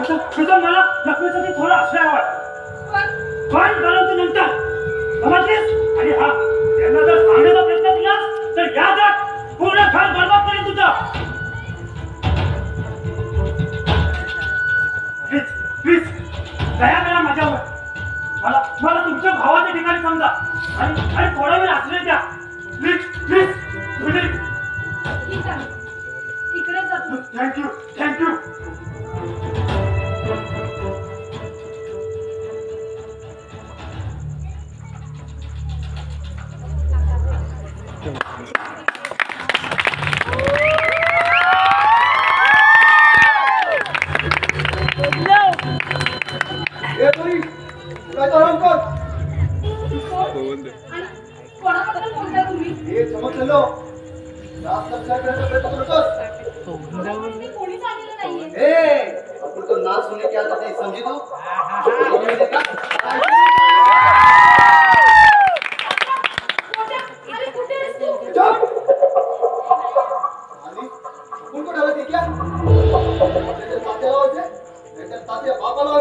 तुझं मला लग्नासाठी थोडं आश्रय हवाय. पण बनवतो नंतर समजलीस. आणि हा त्यांना जर सांगण्याचा प्रयत्न केलास तर याद राख पूर्ण घर बरबाद करेल तुझं. प्लीज प्लीज दया करा माझ्यावर. मला मला तुमच्या भावाच्या ठिकाणी समजा आणि थोडा वेळ आश्रय द्या. Please please please. ठीक आहे इकडे जातो. Thank you thank you. कोणाबद्दल बोलताय तुम्ही? कोणी सांगितलं नाहीये. तो नाच सुनने क्या आदत है समझी तू? अरे कुठे आहेस तू? उनको डाला थी क्या? तेरे ताते लाओ तेरे ताते बापा लाओ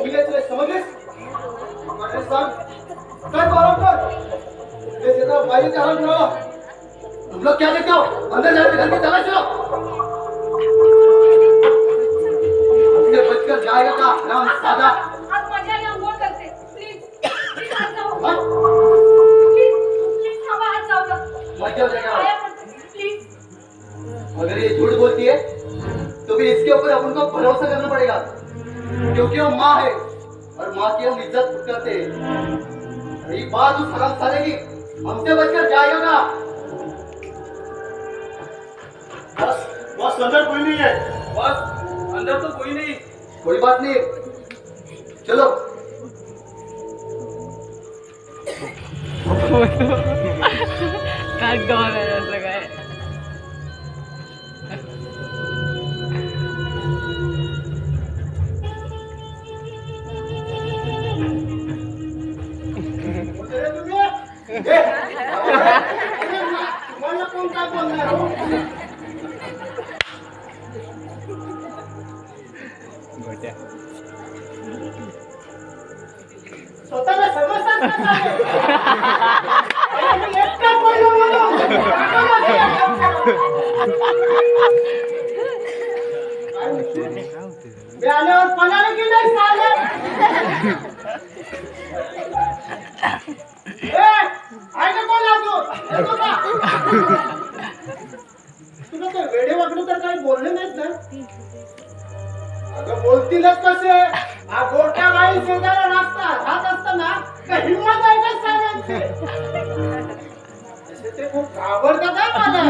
मिले तुझे समझ ले? पाकिस्तान काय आराम कर. ये जेता भाई का आराम करो. तुम लोग क्या देखते हो? अंदर जाके घर की तलाश लो. ये बचकर जाएगा का राम सादा. आज माझ्या आई अंघोळ करते. प्लीज प्लीज आज जाऊ. हाँ? प्लीज प्लीज थांबा आज जाऊ का. मजा हो जाएगा. प्लीज. अगर ये झूठ बोलती है तो भी इसके ऊपर अपन को भरोसा करना पड़ेगा क्योंकि वो माँ है और माँ की हम इज्जत करते हैं. रही बात उस हराम साले की हमसे बचकर जाएगा का. बस बस अंदर कोई नहीं है. बस अंदर तो कोई नहीं. कोई बात नहीं चलो. काय डॉल आहे असं काय. तुम्हाला कोण काय बोलणार. स्वतःला समजतात का? एकटा बोललो म्हणून आल्यावर पणाला की नाही साले. ऐका कोण लागतो तुला काय वेडे वाकडे तर काही बोलले नाहीत ना. अगं बोलतीलच कसे. हा गोट्या बाई शेजारा नाचता राहत असताना काय हिंमत आहे का सांगायची. ते खूप घाबरतात हा मला.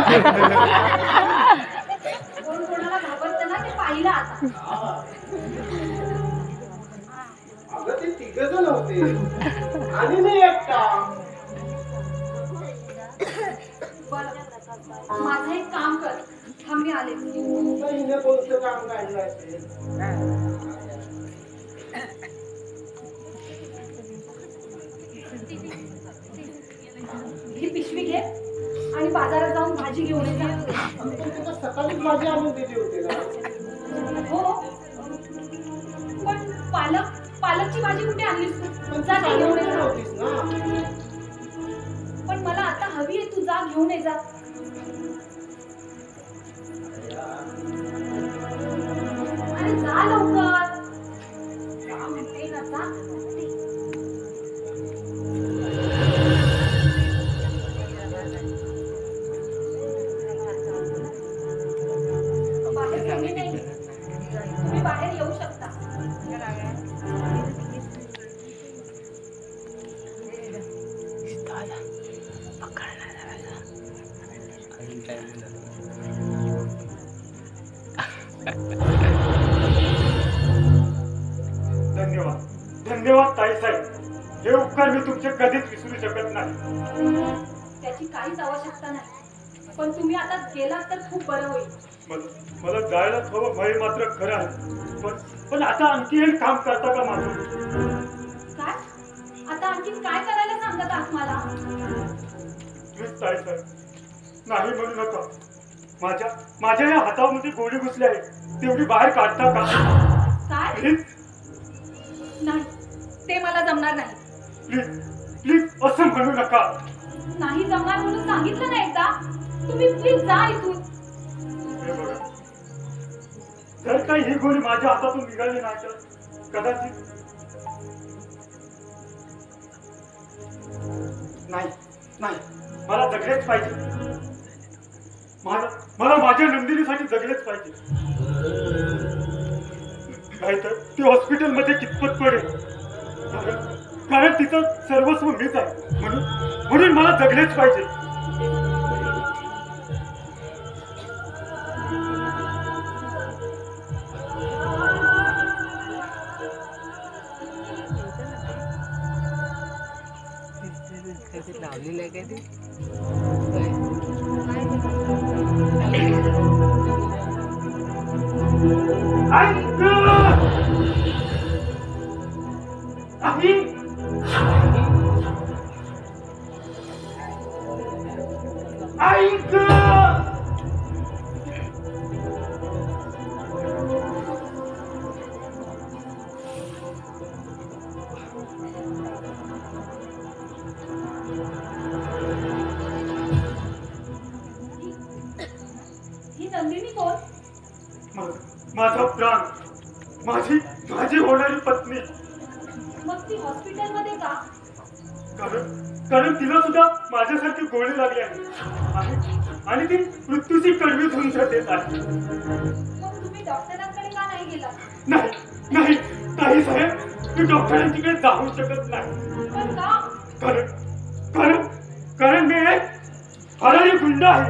कोण कोणाला घाबरतं ना ते पाहिलं आता. अगं ते तिघजण होते आणि मी एकटा. बरं माझं एक काम कर. थांब मी आले. हिने कोणतं काम काढलं असेल. ही पिशवी घे आणि बाजारात जाऊन भाजी घेऊन ये. तुला सकाळीच भाजी आणून दिली होती ना. हो पण पालकची भाजी कुठे आणलीस तू? जा ती घेऊन ये. नव्हतीस ना. पण मला आता हवी आहे. तू जा घेऊन ये. जा अरे जा लवकर. जा म्हणते ना. जा बाहेर कोणी नाही. तुम्ही बाहेर येऊ शकता. धन्यवाद धन्यवाद ताई साहेब. हे उपकार मी तुमचे कधीच विसरू शकत नाही. त्याची काहीच आवश्यकता नाही. पण तुम्ही आता गेलात तर खूप बरं होईल. मला जायला थोडं भय मात्र खरं आहे. पण आता आणखी एक काम करता का माझं? काय? आता आणखी काय करायला सांगत आहात मला? प्लीज ताई साहेब नाही म्हणू नका. माझ्या या हातामध्ये गोळी घुसली आहे. तेवढी बाहेर काढता का? काय प्लीज नाही, ते मला जमणार नाही. प्लीज प्लीज असं म्हणू नका. नाही जमणार म्हणून सांगितलं ना एकदा. तुम्ही प्लीज जा इथून. हे बघा, जर काही ही गोळी माझ्या हातातून निघाली नाही तर कदाचित नाही नाही मला जगलेच पाहिजे. मला माझ्या नंदिनीसाठी जगलेच पाहिजे. नाहीतर ती हॉस्पिटलमध्ये कितपत पडेल. कारण तिचं सर्वस्व मीच आहे. म्हणून मला जगलेच पाहिजे. लावलेलं आहे काय ते? ही नंदिनी कोण? माझा प्राण, माझी होणारी पत्नी. मग ती हॉस्पिटलमध्ये का? कारण तिला सुद्धा माझ्यासारखी गोळी लागली आहे आणि ती मृत्यूची कडवी झुंज देत आहे. मग तुम्ही डॉक्टरांकडे का नाही गेला? नाही ताई साहेब, मी डॉक्टरांकडे जाऊ शकत नाही. पण का? कारण मी एक हरारी गुंड आहे.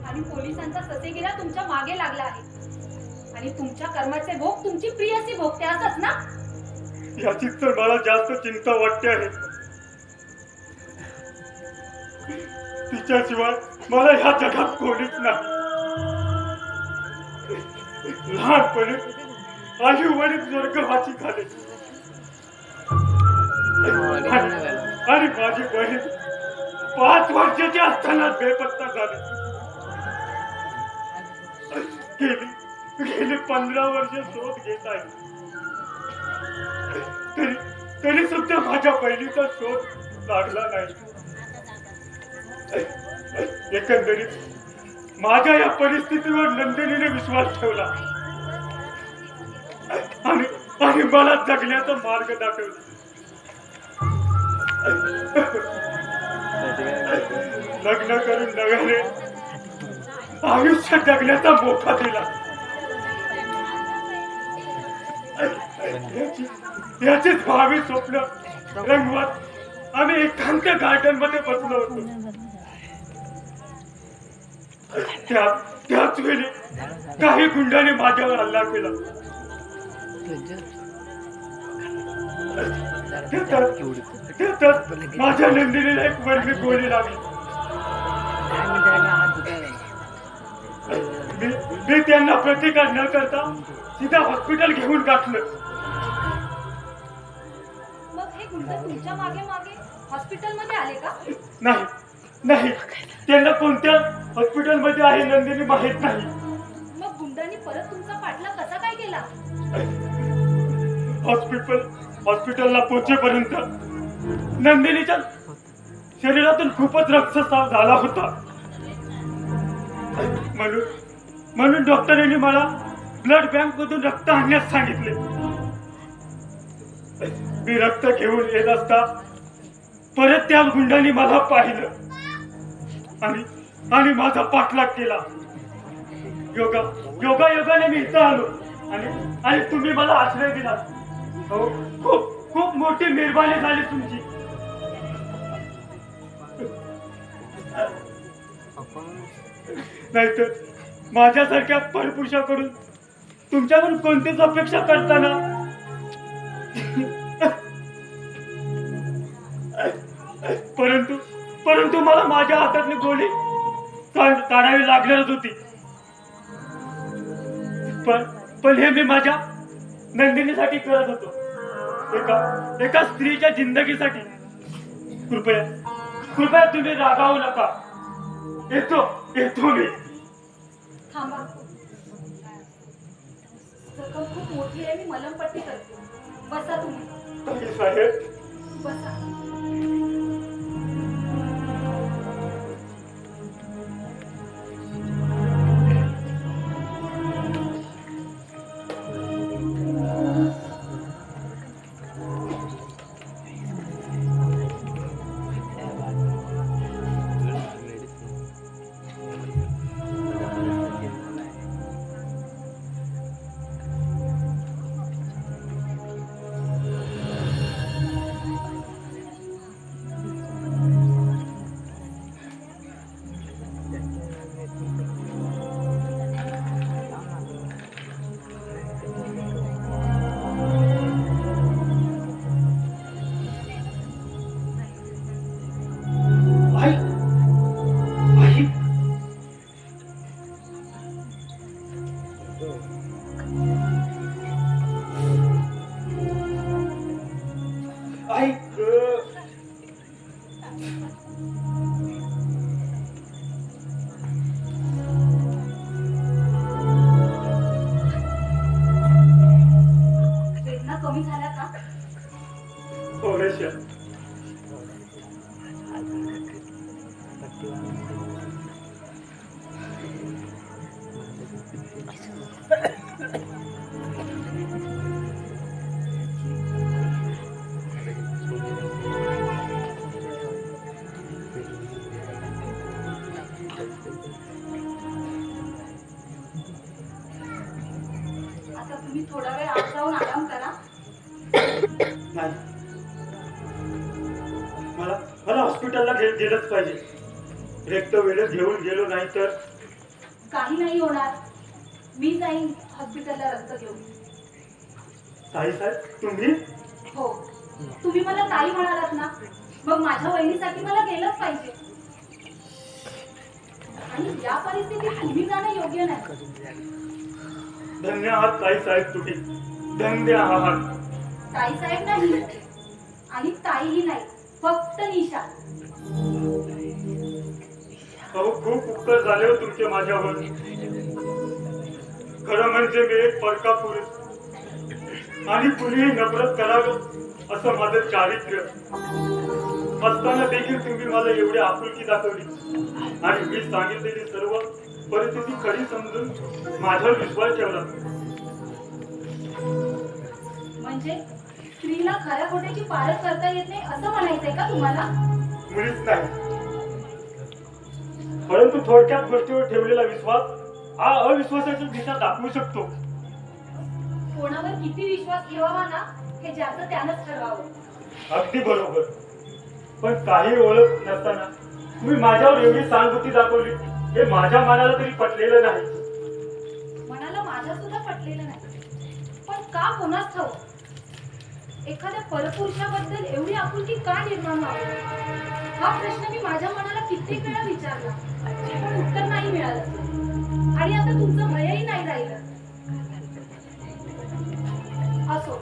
आणि पोलिसांचा ससेगिरा तुमच्या मागे लागला आहे. आणि तुमच्या कर्माचे भोग तुमची प्रियसी भोगते, असंच ना? याचीच तर मला जास्त चिंता वाटते आहे. तिच्याशिवाय मला ह्या जगात कोणीच नाही. लहानपणी आई वडील स्वर्गवासी झाले आणि माझी बहीण 5 वर्षाची असताना बेपत्ता झाली. गेली 15 वर्ष शोध घेत आहे. तरी सुद्धा माझ्या बहिणीचा शोध लागला नाही. एकंदरीत माझ्या या परिस्थितीवर नंदिनीने विश्वास ठेवला आणि मला जगण्याचा मार्ग दाखवला. लग्न करून नव्याने आयुष्य जगण्याचा मोका दिला. याचीच भावी स्वप्न रंगवत आम्ही एकांत गार्डन मध्ये बसलो होतो. त्याच वेळी काही गुंडांनी माझ्यावर हल्ला केला. त्यातच माझ्या नंदिनीला एक वर्मी गोळी लागली. मी त्यांना प्रतिकार न करता सीधा हॉस्पिटल घेऊन टाकलं. मग हे गुंड तुमच्या मागे हॉस्पिटलमध्ये आले का? नाही त्यांना कोणत्या हॉस्पिटलमध्ये आहे नंदिनी माहित नाही. मग गुंडांनी परत तुमचा पाठलाग कसा काय केला? हॉस्पिटलला पोहोचेपर्यंत नंदिनीच्या शरीरातून खूपच रक्तस्राव झाला होता. म्हणून डॉक्टरांनी मला ब्लड बँक मधून रक्त आणण्यास सांगितले. मी रक्त घेऊन येत असता परत त्या गुंडांनी मला पाहिलं आणि माझा पाठलाग केला. योगाने मी इथं आलो आणि तुम्ही मला आश्रय दिला. हो, खूप मोठी मेहरबानी झाली तुमची. नाहीतर माझ्यासारख्या परपुरुषाकडून तुमच्याकडून कोणतीच अपेक्षा करताना परंतु मला माझ्या हातातली गोळी काढावी लागणारच होती. पण हे मी माझ्या नंदिनीसाठी करत होतो, एका स्त्रीच्या जिंदगीसाठी. कृपया तुम्ही रागावू नका. येतो मी. थांबा. जखम खूप मोठी आहे, मी मलमपट्टी करते. बसा तुम्ही. ताई साहेब, बसा. आई, आई, आई गं. वेदना कमी झाल्या का? थोड्याशा. आता तुम्ही थोडा वेळ आत जाऊन आराम करा. नाही, मला मला हॉस्पिटलला गेलंच पाहिजे. रक्त वेळेत घेऊन गेलो नाही तर. काही नाही होणार. मी जाईन हॉस्पिटलला रक्त घेऊन. ताई साहेब, तुम्ही? हो, तुम्ही मला ताई म्हणालात ना, मग माझ्या वहिनीसाठी मला गेलंच पाहिजे. आणि या परिस्थितीत तुम्ही जाणं योग्य नाही. धन्य आहात ताई साहेब, तुम्ही धन्य आहात. ताई साहेब नाही आणि ताईही नाही, फक्त निशा. अहो, खूप उपकार झाले हो तुमचे माझ्यावर. खरं म्हणजे मी एक परका पुरुष आणि कुणीही नफरत करावं असं माझं चारित्र्य असताना देखील तुम्ही मला एवढी आपुलकी दाखवली आणि मी सांगितलेली सर्व परिस्थिती खरी समजून माझ्यावर विश्वास ठेवला. म्हणजे स्त्रीला खऱ्या खोट्याची पारख करता येत नाही असं म्हणायचंय का तुम्हाला? मुळीच नाही, परंतु थोडक्यात गोष्टीवर ठेवलेला विश्वास हा अविश्वासाची दिशा दाखवू शकतो. कोणावर किती विश्वास ठेवावा ना, हे ज्याचं त्यानंच ठरवावं. अगदी बरोबर. पण काही ओळख नसताना तुम्ही माझ्यावर एवढी सहानुभूती दाखवली, हे माझ्या मनाला तरी पटलेलं नाही. मनाला माझ्या सुद्धा पटलेलं नाही. पण का कोणाच ठाऊक? एखाद्या परपुरुषाबद्दल एवढी आपुलकी का निर्माण व्हावी? हा प्रश्न मी माझ्या मनाला कित्येक वेळा विचारला, पण उत्तर नाही मिळालं. आणि आता तुमचं भयही नाही राहिलं. असो,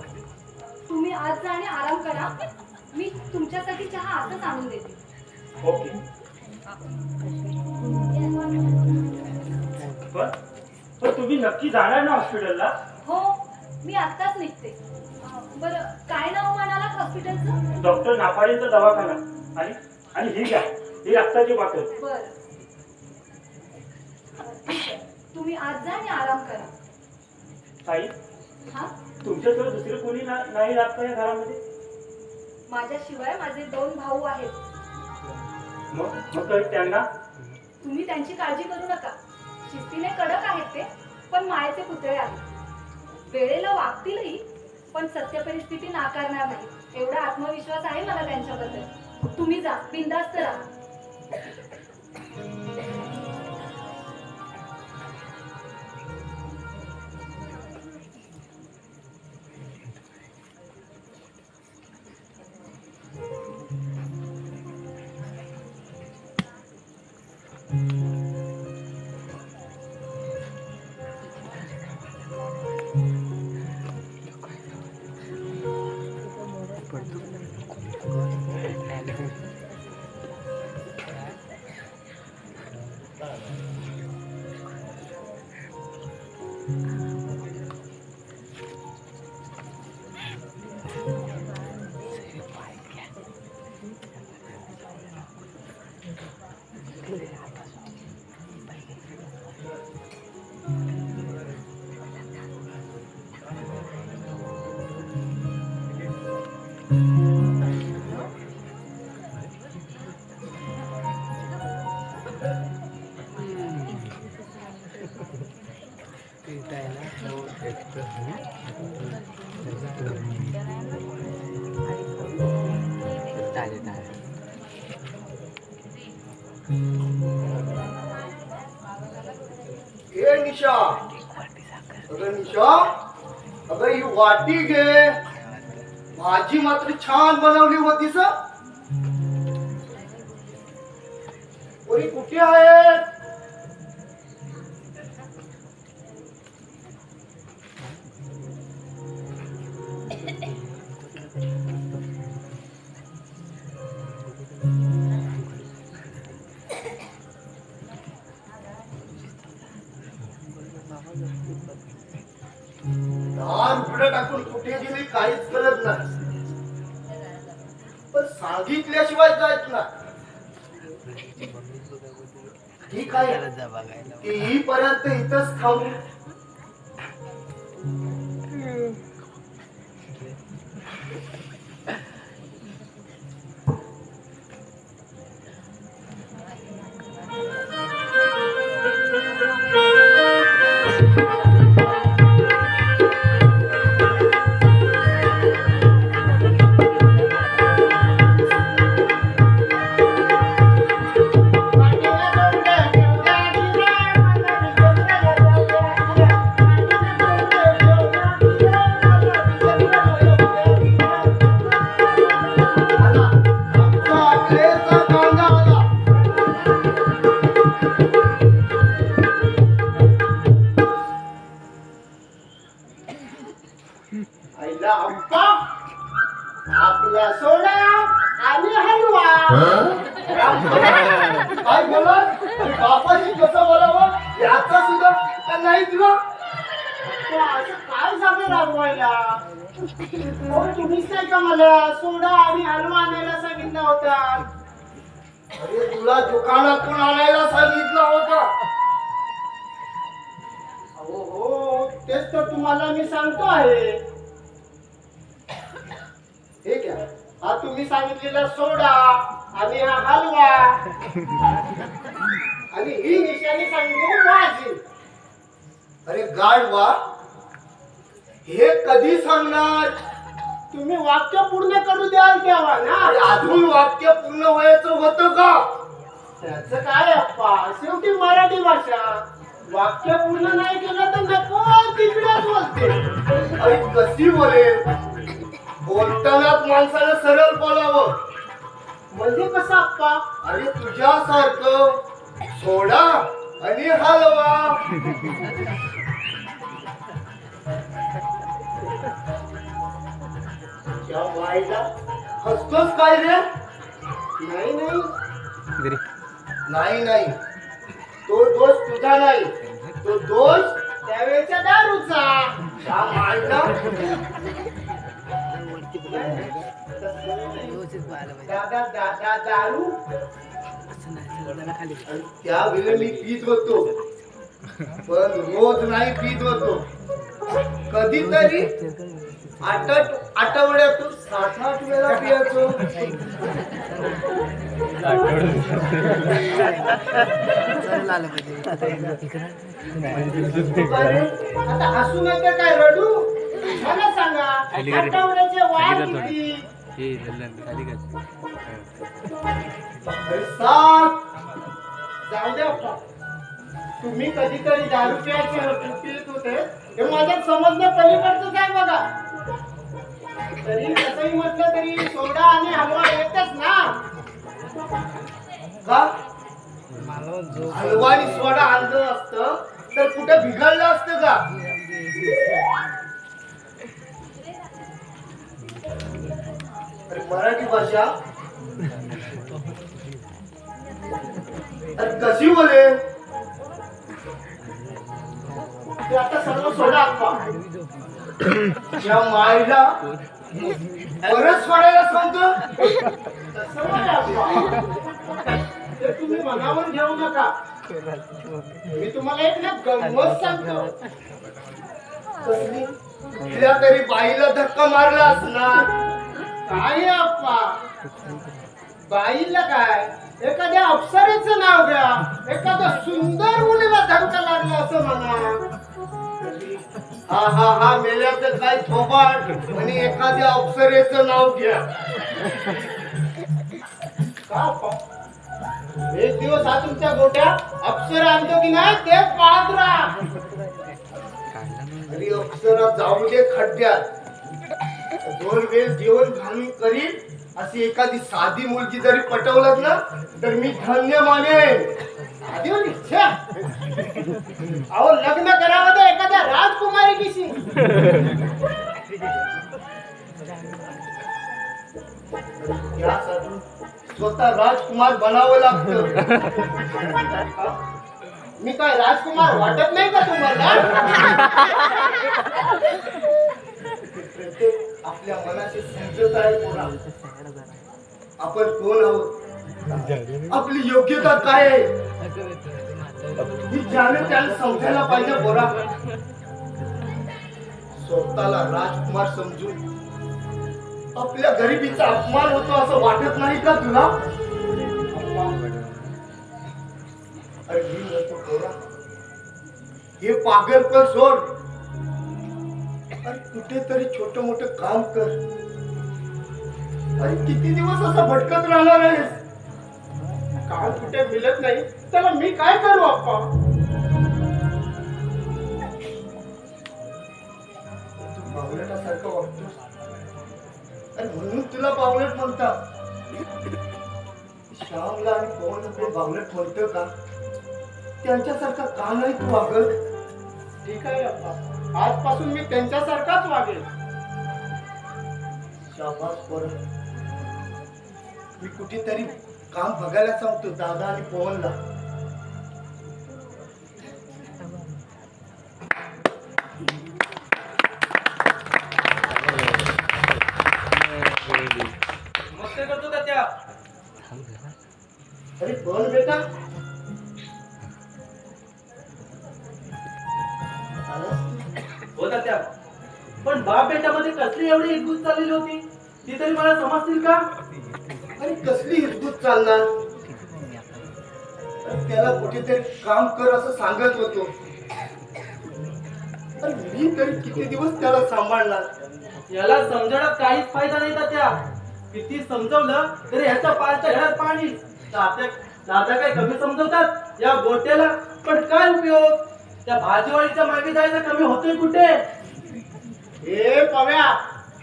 तुम्ही आज जा आणि आराम करा. मी तुमच्यासाठी चहा आताच आणून देते. ओके. पण तुम्ही नक्की जाणार ना हॉस्पिटलला? हो, मी आत्ताच निघते. बरं, काय नाव म्हणालात हॉस्पिटलचं? डॉक्टर नाफाडींचा दवाखाना. आणि आणि ही घ्या, ही रक्ताची बॉटल. बरं, ठीक आहे. तुम्ही आज जा आणि आराम करा. ताई, हा, तुमच्याशिवाय दुसरे कोणी नाही राहत का या घरामध्ये? माझ्याशिवाय माझे 2 भाऊ आहेत. मग काही त्यांना? तुम्ही त्यांची काळजी करू नका. शिस्तीने कडक आहेत ते, पण मायेचे पुतळे आहेत. वेळेला वागतीलही, पण सत्य परिस्थिती नाकारणार नाही एवढा आत्मविश्वास आहे मला त्यांच्याबद्दल. तुम्ही जा, बिनधास्त राहा. ए निशा, अगं निशा, अगं ही वाटी घे. भाजी मात्र छान बनवली होतीस. पोरी कुठे आहेत? लहान पुढे टाकून कुठे गेली काहीच कळत नाही. पण सांगितल्याशिवाय जायच ना. ठीक आहे, ती पर्यंत इथंच थांबू. आईला अप्पा, आपला सोडा आणि हलवा. काय बोलत? बापाशी कसं बोलावं याचा सुद्धा नाही तुला. असं काय सांगू रागवायला? तुम्हीच नाही का मला सोडा आणि हलवा आणायला सांगितला होता? अरे तुला दुकानातून आणायला सांगितलं होतं. हो, तेच तर तुम्हाला मी सांगतो आहे. हे घ्या, हा तुम्ही सांगितलेला सोडा आणि हा हलवा आणि ही निशाणी सांगितलेली भाजी. अरे गाढवा, हे कधी सांगणार? तुम्ही वाक्य पूर्ण करू द्याल तेव्हा ना. अजून वाक्य पूर्ण व्हायचं होतं का? त्याचं काय अप्पा, शेवटी मराठी भाषा. वाक्य पूर्ण नाही केलं तर नको तिकडेच बोलते. अरे कशी बोलेल? बोलतानाच माणसाला सरळ बोलावं. म्हणजे कसं अप्पा? अरे तुझ्यासारखं सोडा आणि हलवा. त्या बाईला हसतोस काय रे? नाही नाही नाही नाही, तो दोष तुझा नाही, तो दोष त्यावेळेच्या दारूचा. त्या बाईला दादा दादा दारू. त्यावेळेला मी पीत होतो, पण रोज नाही पीत होतो. कधीतरी आठवड्यातून 7-8 वेळा पियाचो. आता हसू नका काय रडू. मला सांगा आठवड्याचे वार किती? 7. जाऊ द्या अप्पा. तुम्ही कधीतरी दारू पित होते हे माझ्या समजण्या पलीकडचंच आहे बघा. तरी कसंही म्हटलं तरी सोडा आणि हलवा येतच ना. का हलवा आणि सोडा आणलं असतं तर कुठे बिघडलं असतं का? मराठी भाषा कशी बोले? ते आता सर्व सोडा अप्पा. या माईला परत सोडायला सांगतो. तसं नाही अप्पा, ते तुम्ही मनावर घेऊ नका. मी तुम्हाला एक ना गंमत सांगतो. कसली? कुठल्या तरी बाईला धक्का मारला असणार. काय अप्पा, बाईला काय? एखाद्या अप्सरेचं नाव घ्या, एखाद्या सुंदर मुलीला धक्का लागला असं म्हणा. हा हा हा मेल्याचं काय थोबाड आणि एखाद्या अप्सरेचं नाव घ्या. का अप्पा? एक दिवस हा तुमच्या गोट्या अप्सरा आणतो की नाही ते पाहत राहा. आणि अप्सरा जाऊ दे खड्ड्यात. 2 वेळ जेवण घालून करीन अशी एखादी साधी मुलगी जरी पटवलंच ना तर मी धन्य मानेन. साधी मुलगी? छ्या! अहो लग्न करावं तर एखाद्या राजकुमारीशी. यासाठी स्वतः राजकुमार बनावं लागतं. मी काय राजकुमार वाटत नाही का तुम्हाला? प्रत्येक आपल्या मनाशी समजत आहे पोरा. आपण कोण आहोत, आपली योग्यता काय आहे ही ज्याने त्याला समजायला पाहिजे पोरा. स्वतःला राजकुमार समजून आपल्या गरिबीचा अपमान होतो असं वाटत नाही का तुला? अरे मी म्हणतो पोरा, हे पागलपण सोड. अरे कुठेतरी छोट मोठं काम कर. अरे किती दिवस असं भटकत राहणार आहेस? काम कुठे मिळत नाही त्याला मी काय करू अप्पा? तू बावलटासारखं वागतोस. अरे म्हणून तुला बावलट म्हणतात. श्यामला आणि पवनला कोण बावलट म्हणतं का? त्यांच्यासारखा का नाही तू वागत? ठीक आहे अप्पा, आजपासून मी त्यांच्यासारखाच वागेल. शाबास पोरं. मी कुठेतरी काम बघायला सांगतो दादा आणि पवनला. मस्त करतो का त्या? अरे पवन बेटा, होता त्या. पण बाप बेटामध्ये कसली एवढी एकगूत चाललेली होती ती तरी मला समजतील का? अरे कसली हिरकूत चालणार? अरे त्याला कुठेतरी काम कर असं सांगत होतो. अरे मी तरी किती दिवस त्याला सांभाळणार? याला समजण्यात काहीच फायदा नाही त्या. किती समजवलं तरी ह्याच्या पालच्या घरात पाणी. दादा काय कमी समजवतात या गोट्याला? पण काय उपयोग? त्या भाजीवाडीच्या मागे जायचं कमी होतोय कुठे? ए पव्या,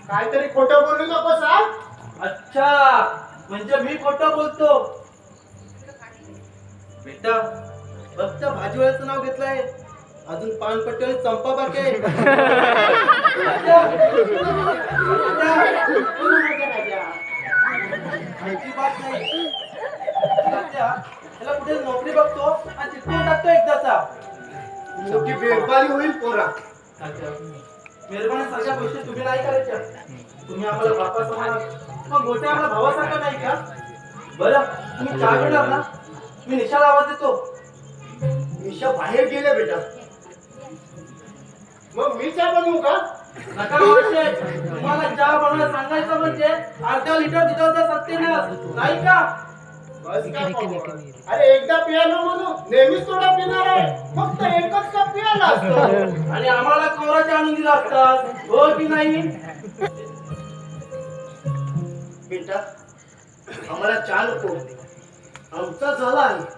काहीतरी खोटं बोलू नकोस हा? अच्छा, म्हणजे मी खोटं बोलतो. बेटा फक्त भाजीवाल्याचं नाव घेतलंय, अजून पानपट्टी आणि चंपा बाकी आहे. अजिबात नाही. त्याला कुठे नोकरी बघतो आणि चिटकून टाकतो एकदाचा. मोठी बेरबारी होईल पोरा. मेहरबानी सारख्या गोष्टी तुम्ही नाही करायच्या. तुम्ही आम्हाला बापा समजणार, मग गोट्या आम्हाला भावासारखा नाही का? बरं तुम्ही चहा घेणार ना? मी निशाला आवाज देतो. निशा बाहेर गेले बेटा. मग मी चहा बनवू का? नका मावशे, तुम्हाला चहा बनवायला सांगायचं म्हणजे अर्धा लिटर दुधाचा सत्तेनाश नाही का? बस का पाहू? अरे एकदा पियानो म्हणून नेहमीच थोडा पिणार आहे. फक्त एकच कप पियाला असतो. आणि आम्हाला कोराचे आणून दिला असतात, हो की नाही? बेटा आम्हाला चहा नको, आमचा झाला आहे.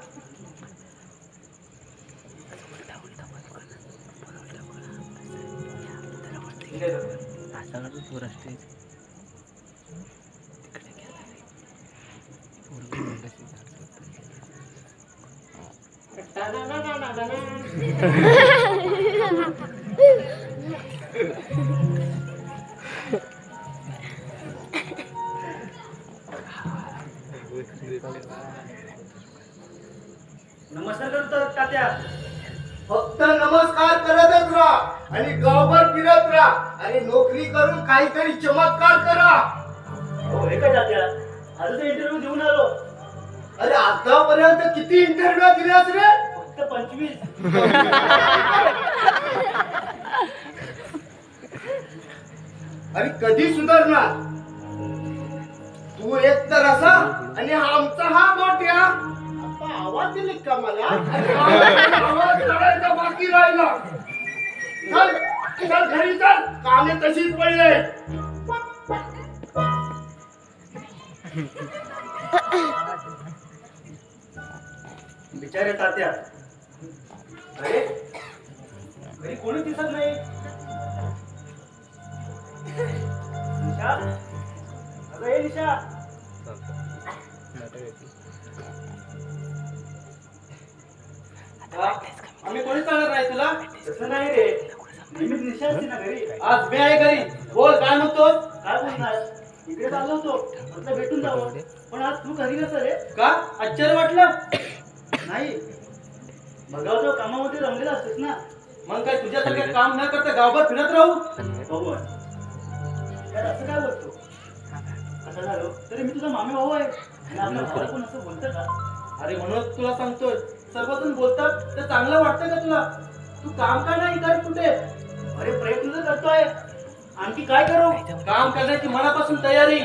नमस्कार करतो तात्या. फक्त नमस्कार करतच राहा आणि गावभर फिरत राहा आणि नोकरी करून काहीतरी चमत्कार करा. हो हे काय तात्या, आज इंटरव्ह्यू देऊन आलो. अरे आतापर्यंत किती इंटरव्ह्यू दिल्यास रे? फक्त 25. अरे कधी सुधारणार? तू एक तर असा आणि आमचा हा मोठ्या. आता आवाज दिली का मला? अरे आवाज करायचा बाकी राहिला. चल चल घरी चल, कामे तशीच पडले. बिचारे तात्या, अरे घरी कोणी दिसत नाही. निशा, अगं ए निशा. का? आम्ही कोणी चालणार नाही तुला? तसं नाही रे, नेहमीच निशा असते ना घरी. आज मी आहे घरी. बोल, काय म्हणतोस? काय बोलणार? इकडे चाललो होतो, म्हटलं भेटून जावं, पण आज तू घरी नसेल रे. का? आश्चर्य वाटलं? नाही, बघावतो कामामध्ये रमलेला असतेस ना. मग काय तुझ्यासारखं काम न करता गावभर फिरत राहू? बघू यार, असं काय बोलतो? असं झालं तरी मी तुझा मामे भाऊ आहे आणि आपल्या भावाला पण असं बोलतं का? अरे म्हणून तुला सांगतोय, सर्वजण बोलतात तर चांगलं वाटतं का तुला? तू काम का नाही करत कुठे? अरे प्रयत्न तर करतोय, आणखी काय करू? काम करण्याची मनापासून तयारी.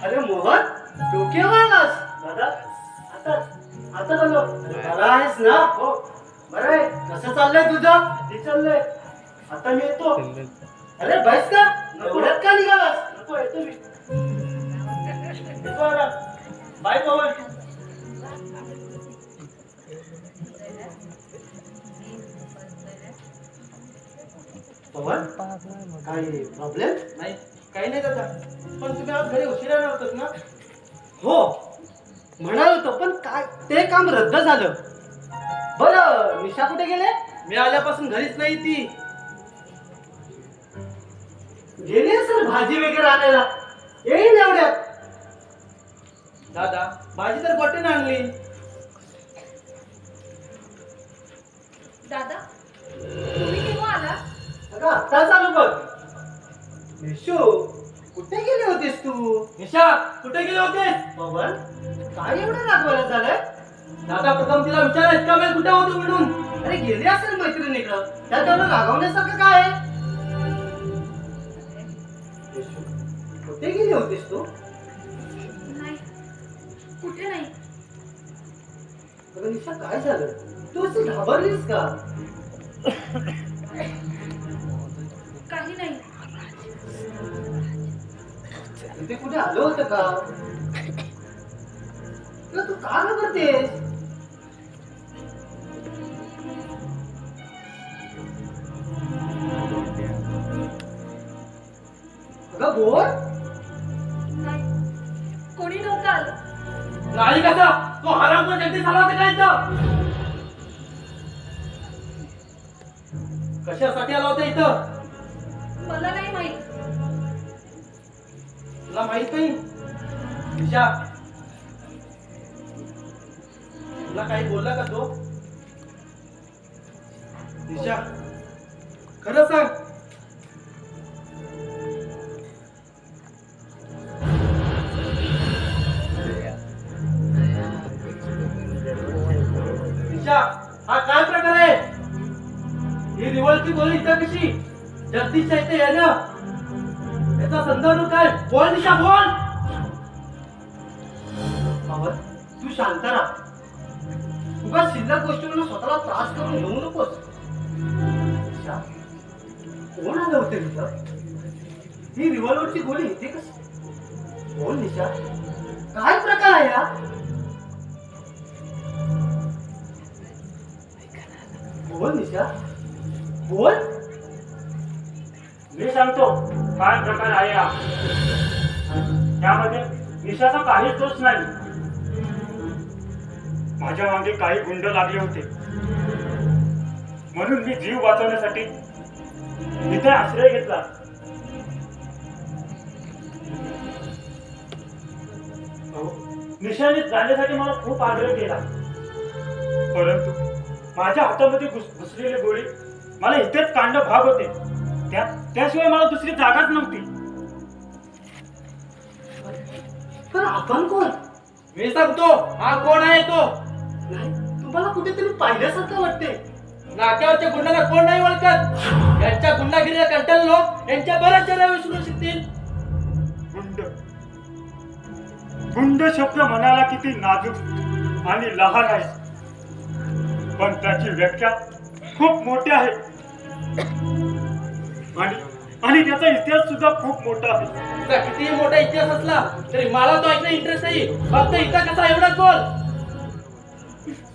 अरे मोहन, तू केव्हा आलास? दादा, आता आलो. बरा आहेस ना? हो, बरं आहे. कसं चाललंय तुझं? ठीक चाललंय. आता मी येतो. अरे बस का? एवढ्यात का निघालास? नको, येतो मी. येतो आता. बाय पवन. पवन, काही प्रॉब्लेम? नाही, काही नाही दादा. पण तुम्ही आज घरी उशिरा येणार होतात ना? हो, म्हणाल होतो, पण काय ते काम रद्द झालं. बरं, निशा कुठे गेले? मी आल्यापासून घरीच नाही ती. गेली असेल भाजी वगैरे आणायला. येईल एवढ्यात. दादा, भाजी तर गोटीने आणली. दादा, तुम्ही केव्हा आला? अगं, आता चालू बघ. निशू, कुठे गेली होतीस तू? निशा, कुठे गेली होतीस? पवन, काय एवढं रागवायला झालंय? दादा, प्रथम तिला विचारा इतका वेळ कुठे होती म्हणून. अरे गेली असेल मैत्रिणीकडं, त्यात एवढं रागवण्यासारखं काय आहे? निशू, कुठे गेली होतीस तू? नाही, कुठे नाही. अगं निशा, काय झालं? तू अशी घाबरलीस का? काही नाही. ते कुठे आलं होतं का? तुला तू का घाबरतेस? अगं बोल. नाही, कोणी नव्हतं आलं. नाही कसा? तो हराम तो जगदीश आला होता काय इथं? कशासाठी आला होता इथं? मला नाही माहित. तुला माहित नाही? निशा, तुला काही बोलला का तो? निशा, खरं सांग. निशा, हा काय प्रकार आहे? ही रिवॉल्टची गोळी इथं कशी? जगदीशच्या इथे आहे ना? याचा संदर्भ काय? बोल निशा, बोल. बाबा, तू शांत राहा. उगाच शिल्लक गोष्टींना स्वतःला त्रास करून घेऊ नकोस. निशा, कोण आलं होतं तिथं? ही रिव्हॉल्वरची गोळी इथे कशी? बोल निशा, काय प्रकार आहे हा? बोल निशा, बोल. मी सांगतो काय प्रकार आहे हा. त्यामध्ये निशाचा काहीच दोष नाही. माझ्या मागे काही गुंड लागले होते, म्हणून मी जीव वाचवण्यासाठी इथे आश्रय घेतला. निशाने जाण्यासाठी मला खूप आग्रह केला, परंतु माझ्या हातामध्ये घुसलेली गोळी मला इथेच कांड भाग होते. त्याशिवाय मला दुसरी जागाच नव्हती. पण आपण कोण? मी सांगतो, हा कोण आहे तो? नाही, तुम्हाला कुठेतरी पाहिल्यासारखं वाटते. नाक्यावरच्या गुंडाला कोण नाही ओळखत. यांच्या गुंडागिरीला कंटाळले लोक यांच्या बऱ्याच जरा विसरू शकतील. गुंड गुंड शब्द मनाला किती नाजूक आणि लहान आहे, पण त्याची व्याख्या खूप मोठी आहे आणि आणि त्याचा इतिहास सुद्धा खूप मोठा आहे. तुझा कितीही मोठा इतिहास असला तरी मला तो ऐकणं इंटरेस्ट नाही. फक्त इथं कसा एवढाच बोल.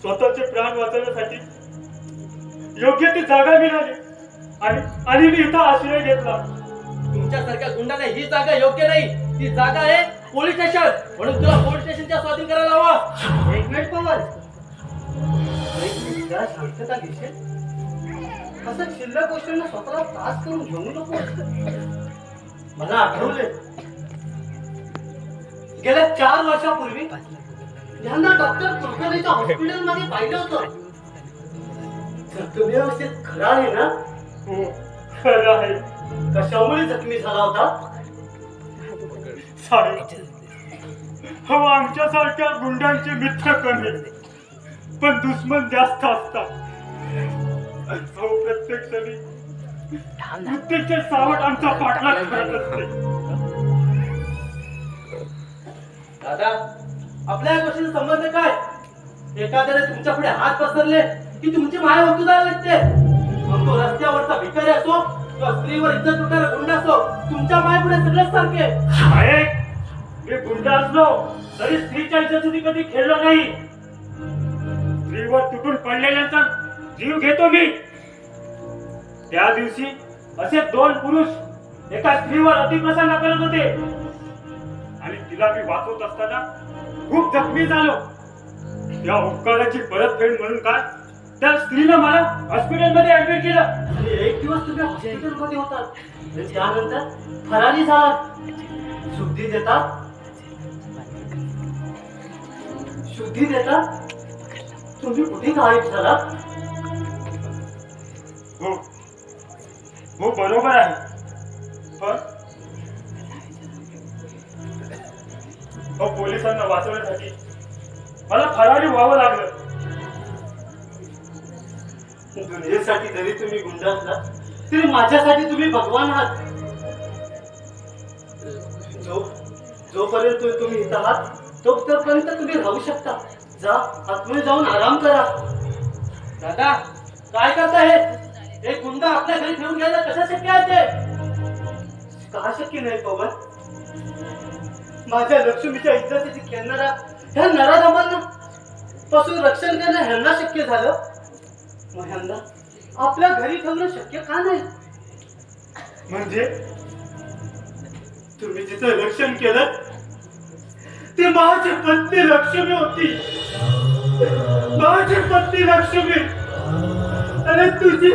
स्वतःचे प्राण वाचवण्यासाठी योग्य ती जागा मिळाली आणि मी इथं आश्रय घेतला. तुमच्यासारख्या गुंडाने ही जागा योग्य नाही. ती जागा आहे पोलीस स्टेशन. म्हणून तुला पोलीस स्टेशनच्या स्वाधीन करायला हवं. एक मिनिट पवन, एक मिनिट जरा शांतता घेशील? असं शिल्लक गोष्टींना स्वतःला त्रास करून घेऊ नको. मला आठवले, गेल्या 4 वर्षापूर्वी यांना डॉक्टर कुलकर्णीच्या हॉस्पिटलमध्ये पाहिलं होतं. जखमी व्यवस्थित खरा आहे ना? हो, खरं आहे. कशामुळे जखमी झाला होता? साहेब, हो, आमच्यासारख्या गुंडांचे मित्र कमी पण दुश्मन जास्त असतात. हो, प्रत्येक क्षणी प्रत्येकचे सावट आमचा पाठलाग करत असते. दादा, आपल्या या गोष्टीचा संबंध काय? एखाद्याने तुमच्या पुढे हात पसरले की तुमची माया होतू जायला लागते. मग तो रस्त्यावरचा भिकारी असो किंवा स्त्रीवर इज्जत लुटणारा गुंड असो, तुमच्या मायेपुढे सगळेच सारखे. साहेब, मी गुंड असलो तरी स्त्रीच्या इज्जतीने कधी खेळलो नाही. स्त्रीवर तुटून पडलेल्यांचा जीव घेतो मी. त्या दिवशी असे 2 पुरुष एका स्त्रीवर अतिप्रसंग करत होते आणि तिला मी वाचवत असताना खूप जखमी झालो. या उपकाराची परतफेड म्हणून काय त्या स्त्रीनं मला हॉस्पिटलमध्ये ऍडमिट केलं. आणि 1 दिवस तुम्ही हॉस्पिटलमध्ये होतात आणि त्यानंतर फरारी झालात. शुद्धी देतात, शुद्धी देतात. तुम्ही कुठे गायब झालात? हो हो, बरोबर आहे. पण हो, पोलिसांना वाचवण्यासाठी मला फरारी व्हावं लागलं. दुनियेसाठी जरी तुम्ही गुंड असला तरी माझ्यासाठी तुम्ही भगवान आहात. जोपर्यंत तुम्ही इथं आहात तोपर्यंत तुम्ही राहू शकता. जा, आतमध्ये जाऊन आराम करा. दादा, काय करता हे? एक गुंड आपल्या घरी ठेवून घ्यायला कसं शक्य आहे ते? का शक्य नाही पवन? माझ्या लक्ष्मीच्या इज्जतीची खेळणारा ह्या नराधमांना पासून रक्षण करणं ह्यांना शक्य झालं, मग ह्यांना आपल्या घरी ठेवणं शक्य का नाही? म्हणजे तुम्ही जिचं रक्षण केलं ती माझी पत्नी लक्ष्मी होती. माझी पत्नी लक्ष्मी आणि तुझी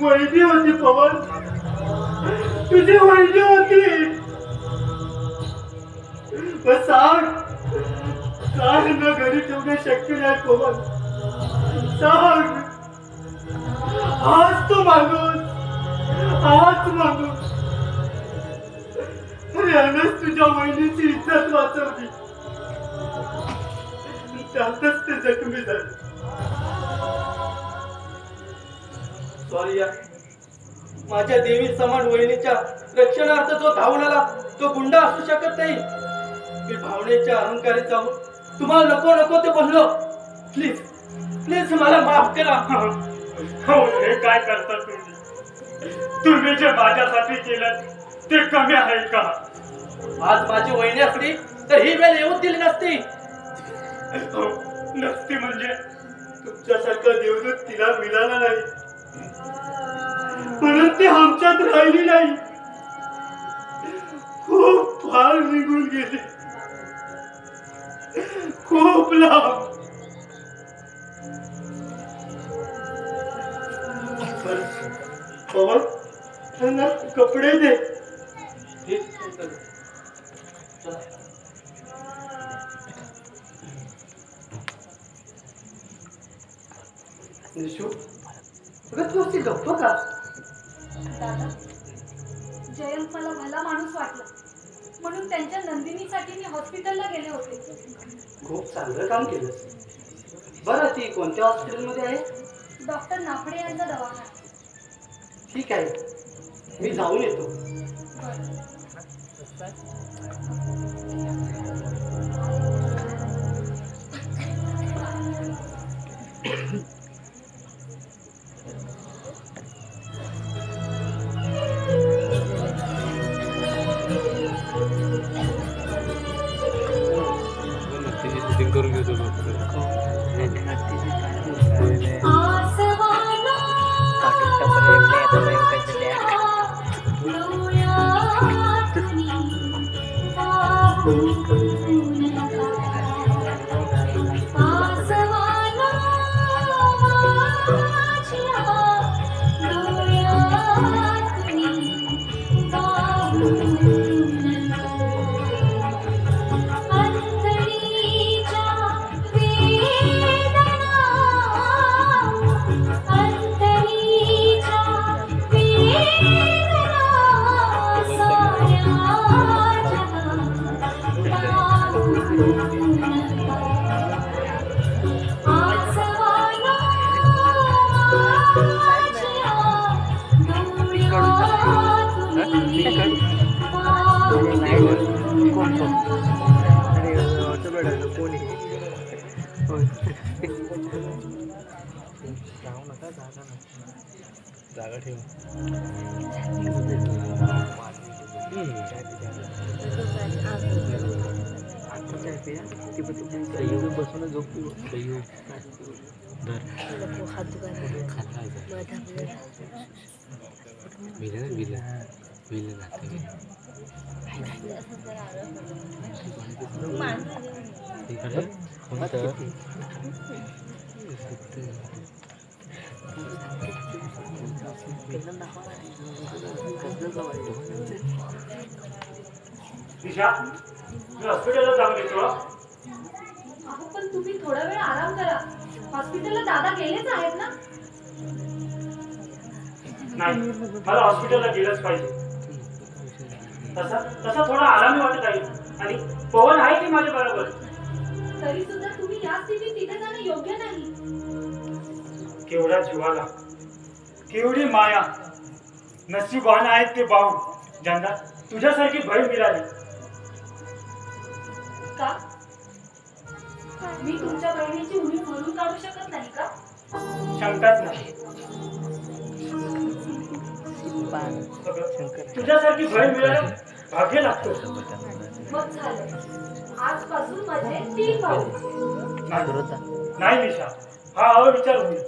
वैदी होती पवन. तुझी वैदी होती. मग सांग, काय ना घरी ठेवणे शक्य नाही पवन? सांग. आज तो माणूस, आज माणूस यानंच तुझ्या वहिनीची इज्जत वाचवली. त्यातच ते जखमी झाले. सॉरी यार, माझ्या देवी समान वहिनीच्या रक्षणार्थ जो धावून आला तो गुंड असू शकत नाही. मी भावनेच्या अहंकारी जाऊन तुम्हाला नको नको ते बोललो. प्लीज प्लीज मला माफ करा. हो, हे काय करता तुम्ही? तुम्ही जे माझ्यासाठी केलं ते कमी आहे का? आज माझी वहिनी असली तर ही वेळ येऊच दिली नसती. हो, नसती म्हणजे तुमच्यासारखा देवदूत तिला मिळाला नाही म्हणून ती आमच्यात राहिली नाही. खूप फार निघून गेली, खूप लांब. पवन, त्यांना कपडे दे. निशू, अगं तू अशी गप्प का? दादा, जयंत मला भला माणूस वाटला म्हणून त्यांच्या नंदिनीसाठी मी हॉस्पिटलला गेले होते. खूप चांगलं काम केलंस. बरं, ती कोणत्या हॉस्पिटलमध्ये आहे? डॉक्टर नाफडे यांचा दवाखाना. ठीक आहे, मी जाऊन येतो. बरं. करून घेतो जागा ठेव. बसून झोपतो. दिशा, मी हॉस्पिटलला जाऊन येतो. अहो पण तुम्ही थोडा वेळ आराम करा. हॉस्पिटलला दादा गेलेच आहेत ना. नाही, मला हॉस्पिटलला गेलंच पाहिजे. तसा तसा थोडा आरामी वाटत आहे आणि पवन आहे की माझ्या बरोबर. तरी सुद्धा तुम्ही या स्थितीत तिथे जाणं योग्य नाही. केवढ्या जीवाला केवढी माया. नशीबवान आहेत ते भाऊ ज्यांना तुझ्यासारखी बहीण मिळाली. का मी तुमच्या बहिणीची उणीव भरून काढू शकत नाही का? शंकाच नाही. तुझ्यासारखी बहीण मिळाली भाग्य लागतो. मग झालं. आजपासून माझे 3 भाऊ. नाही निशा, हा अविचार होईल.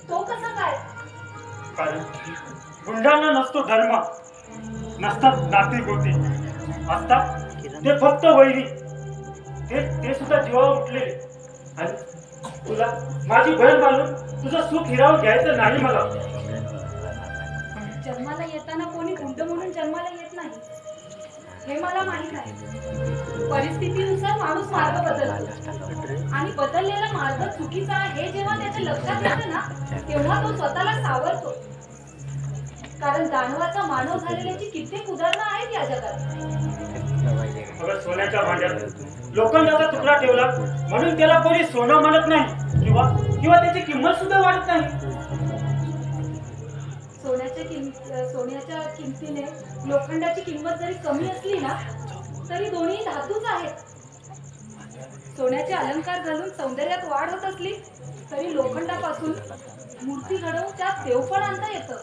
तो कसा काय? कारण गुंडांना नसतो धर्म, नसतात नाते गोते, असतात ते फक्त वैरी. ते सुद्धा जीवावर उठलेले. आणि तुला माझी बहीण मानून तुझं सुख हिरावून घ्यायचं नाही मला. जन्माला येताना कोणी गुंड म्हणून जन्माला येत नाही, हे मला माहित आहे. परिस्थितीनुसार माणूस मार्ग बदलतो आणि बदललेला मार्ग चुकीचा आहे हे जेव्हा त्याच्या लक्षात येतं ना, तेव्हा तो स्वतःला सावरतो. कारण दानवाचा मानव झालेल्याची कित्येक उदाहरणं आहेत या जगात. अगं सोन्याच्या भांड्यात लोखंडाचा तुकडा ठेवला म्हणून त्याला कोणी सोनं म्हणत नाही किंवा किंवा त्याची किंमत सुद्धा वाढत नाही. सोन्याच्या किमतीने लोखंडाची किंमत जरी कमी असली ना, तरी दोन्ही धातूच आहेत. सोन्याचे अलंकार घालून सौंदर्यात वाढ होत असली तरी लोखंडापासून मूर्ती घडवून त्यात देवपण आणता येतं.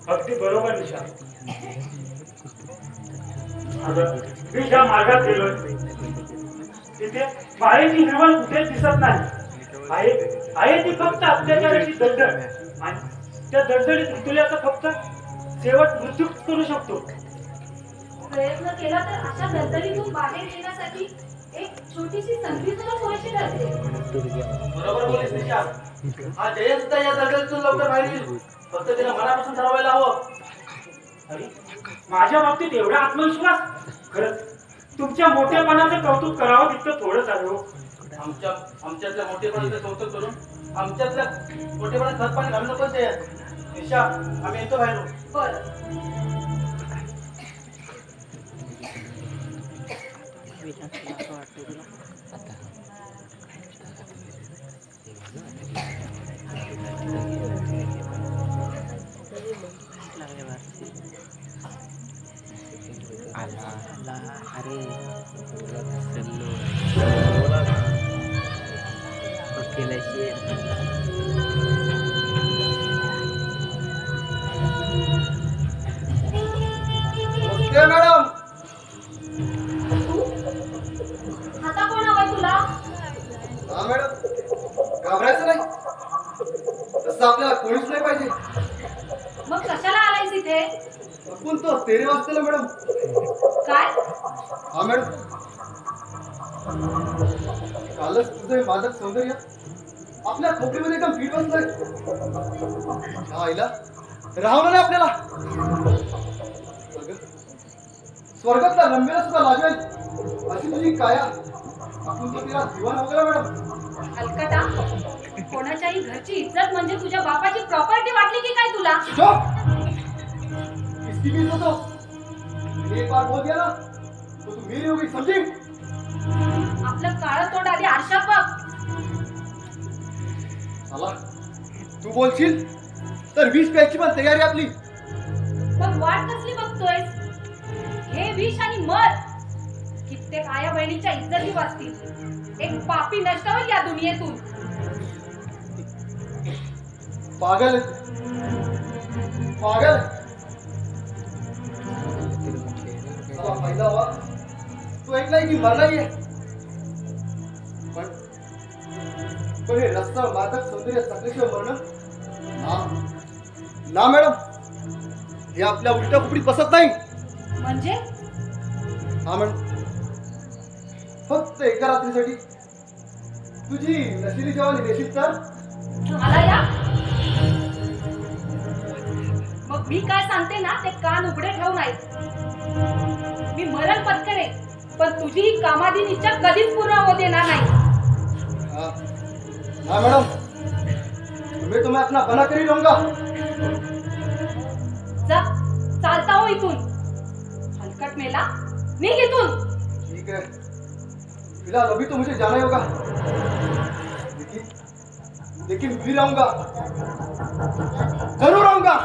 अगदी बरोबर निशा. अगं मी ज्या मार्गात गेलोय तिथे मायेची हिरवळ कुठेच दिसत नाही. आहे ती फक्त अत्याचाराची दडदड आणि त्या दडदडीत तुल्याचा फक्त शेवट मृत्यूच करू शकतो. प्रयत्न केला तर अशा दलदलीतून बाहेर येण्यासाठी एक छोटीशी संधी तुला पुरेशी ठरते. बरोबर बोललीस निशा. हा जय सुद्धा या दगडातून लवकर बाहेर येईल. फक्त तिला मनापासून ठरवायला हवं. अरे माझ्या बाबतीत एवढा आत्मविश्वास. खरंच तुमच्या मोठेपणाचं कौतुक करावं तितकं थोडं चालू. आमच्यातल्या मोठेपणाचं कौतुक करून आमच्यातल्या मोठेपणात खत पाणी घालू नकोस ते. निशा, आम्ही येतो बाहेर. बरं. नमस्ते मॅडम. आता कोण हवंय तुला? हा मॅडम, घाबरायचं नाही. तसं आपल्याला कोणीच नाही पाहिजे. मग कशाला आलायस इथे? आपण तो तेरे वाचतेला मॅडम. काय? हा मॅडम, कालच तुझं हे मादक सौंदर्य आपल्या खोपडीमध्ये एकदम फिट बसलंय. हा आईला राहणार नाही आपल्याला. स्वर्गातला रंबेला सुद्धा लागेल अशी तुझी काया. आपण तो तिला दिवाण वगैरे मॅडम. हलकटा, कोणाच्याही घरची इज्जत म्हणजे तुझ्या बापाची प्रॉपर्टी वाटली की काय तुला? चुप! किसकी भी तो एक बार बोल दिया ना तो तू मेरी होगी, समझी? आपलं काळं तोंड आधी आरशात बघ. साला, तू बोलशील तर 20 प्यायची पण तयारी आपली. मग वाट कसली बघतोयस? हे विष आणि मर. कित्येक आया बहिणीच्या इज्जती वाचतील. एक पापी नष्ट होईल या दुनियेतून. पागल है. पागल है. साला फायदा हुआ तू ऐकलाय की मरलाही आहे. पण हे रस्ता मादक सौंदर्य चाकल्याशिवाय मरणं ना मॅडम, हे आपल्या उलट्या कुपडी बसत नाही. म्हणजे हा मॅडम, फक्त एका रात्रीसाठी तुझी नशिली जेवण देशील तर. मला या. मग मी काय सांगते ना ते कान उघडे ठेवून ऐक. मी मरण पत्करेन, पण तुझी ही कामाधीन इच्छा कधीच पूर्ण होऊ देणार नाही. हाँ मैडम, मैं तुम्हें अपना बना कर ही रहूंगा. जा, चालता हो इथून. हलकट मेला, निघ इथून. ठीक है, फिलहाल अभी तो मुझे जाना ही होगा. लेकिन भी रहूंगा, जरूर रहूंगा.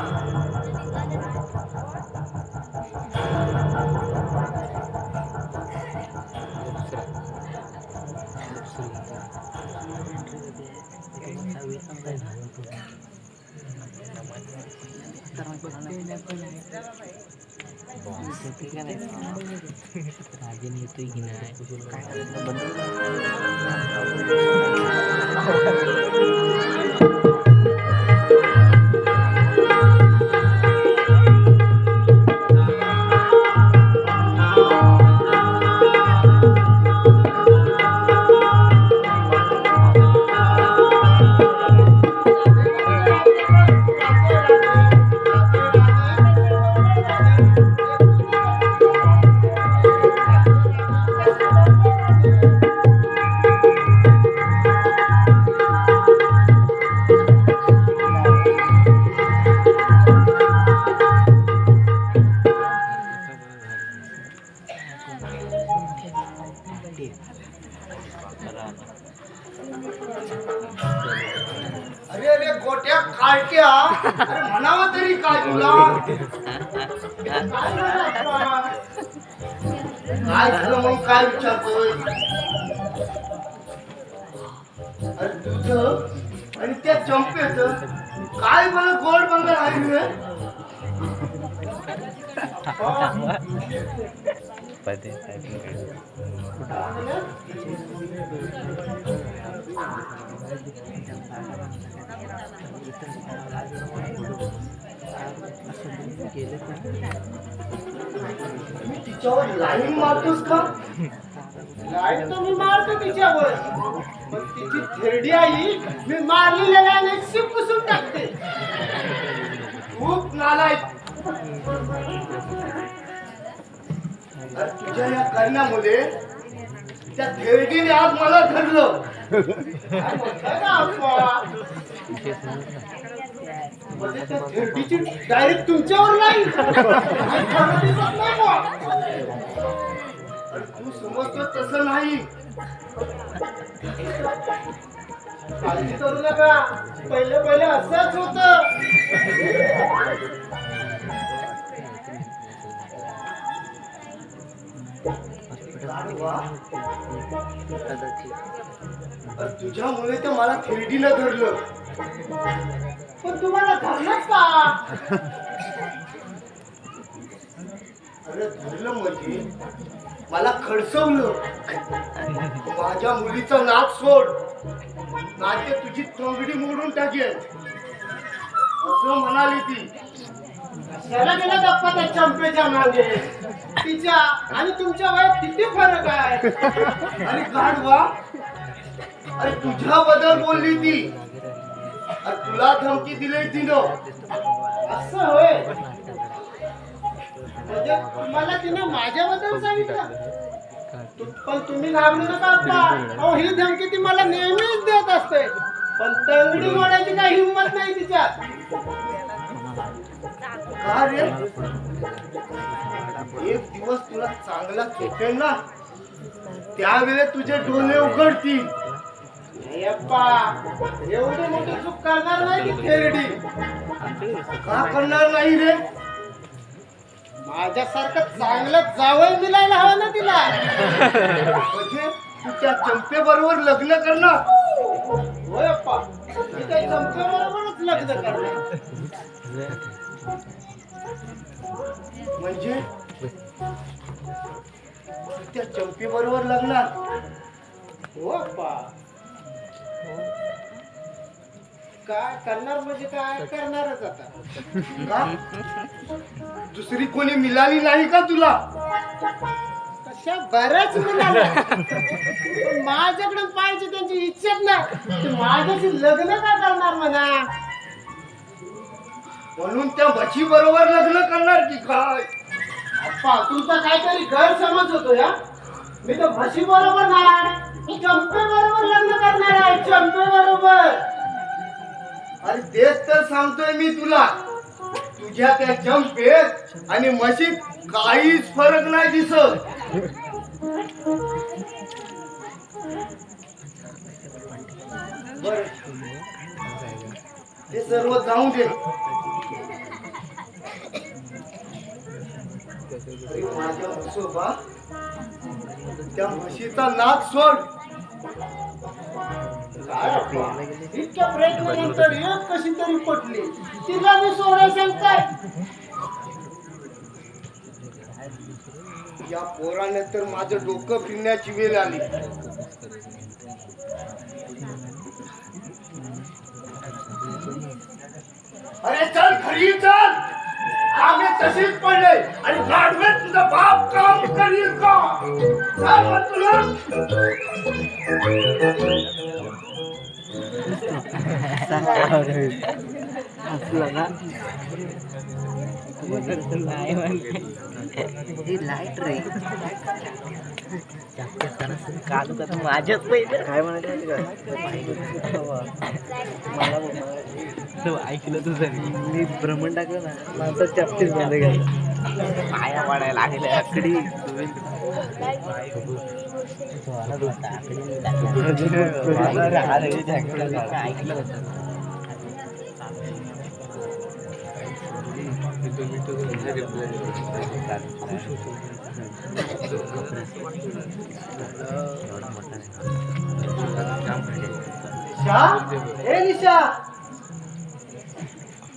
राजन येतोय की नाही काय बंद. अरे अरे गोट्या काळक्या, अरे म्हणावं तरी काय तुला? काय झालं मग, काय विचारतोय? अरे तुझं आणि त्या चंपेचं काय बरं गोड बंगल आहे रे? मी तिच्यावर लाईन मारतोस का? लाईन तर मी मारतो तिच्यावर, पण तिची थेरडी आई मी मारलेल्या लाईन पुसून टाकते. खूप नालायक. अरे तुझ्या या करण्यामुळे त्या थेरडीने आज मला धरलं. काय म्हणताय ना आपण? म्हणजे त्या थेरडीची डायरेक्ट तुमच्यावर नाही. खरं दिसत नाही बुवा. अरे तू समजतो तसं नाही. काळजी करू नका, पहिले पहिले असंच होतं. अरे तुझ्यामुळे तर मला थेरडीनं धरलं. पण तुम्हाला धरलंच का? अरे धरलं म्हणजे मला खडसवलं. माझ्या मुलीचा नाक सोड, नाते तुझी तंगडी मोडून टाकेल असं म्हणाली ती. कशाला गेला गप्पा त्या चंपेच्या मागे? तिच्या आणि तुमच्या वयात किती फरक आहे? आणि गाढवा, अरे तुझ्याबद्दल बोलली ती. अरे तुला धमकी दिली तिनं. असं होय? म्हणजे तुम्हाला तिने माझ्याबद्दल सांगितलं? पण तुम्ही घाबरू नका अप्पा. अहो ही धमकी ती मला नेहमीच देत असते, पण तंगडी मोडायची काही हिंमत नाही तिच्यात. का रे? एक दिवस तुला चांगला चोटेल ना, त्यावेळेस तुझे डोळे उघडतील. नाही अप्पा, एवढी मोठी चूक करणार नाही ती थेरडी. का करणार नाही रे? माझ्यासारखं चांगलं जावई मिळायला हवं ना तिला. म्हणजे तू त्या चंपे बरोबर लग्न करणार? होय अप्पा, मी काही चंपेबरोबरच लग्न करणार. म्हणजे तू त्या चंपी बरोबर लग्नात? हो अप्पा. काय करणार म्हणजे काय करणारच आता. का? दुसरी कोणी मिळाली नाही का तुला? तशा बऱ्याच मिळाल्या, पण माझ्याकडे पाहिजे त्यांची इच्छाच ना. ते माझ्याशी लग्न का करणार म्हणा? म्हणून त्या म्हशी बरोबर लग्न करणार की काय? अप्पा, तुमचा काहीतरी गैरसमज होतो या. मी तर म्हशी बरोबर नाही, मी चंपे बरोबर लग्न करणार आहे. चंपे बरोबर. अरे तेच तर सांगतोय मी तुला. तुझ्या त्या चंपेत आणि म्हशीत काहीच फरक नाही दिसत. बर, ते सर्व जाऊ दे. अरे माझ्या म्हसोबा, त्या म्हशीचा नाद सोड. काय अप्पा, इतक्या प्रयत्नानंतर एक कशी तरी पटली, तिला मी सोडायला सांगताय. या पोराने तर माझं डोकं फिरण्याची वेळ आली. अरे चल घरी चल. आम्ही तशीच पडले आणि गाढवे तुझा बाप काम करील का? चल मग तुला. हसला ना नाही म्हणते लाईट रे कालू का माझ्याच पहिलं काय म्हणायचं मला ऐकलं तुझं मी भ्रमण टाकलं ना माणसात चपटीच बंद गेला पाया वाढायला लागले आकडी ऐकलं होतं निशा, ए निशा,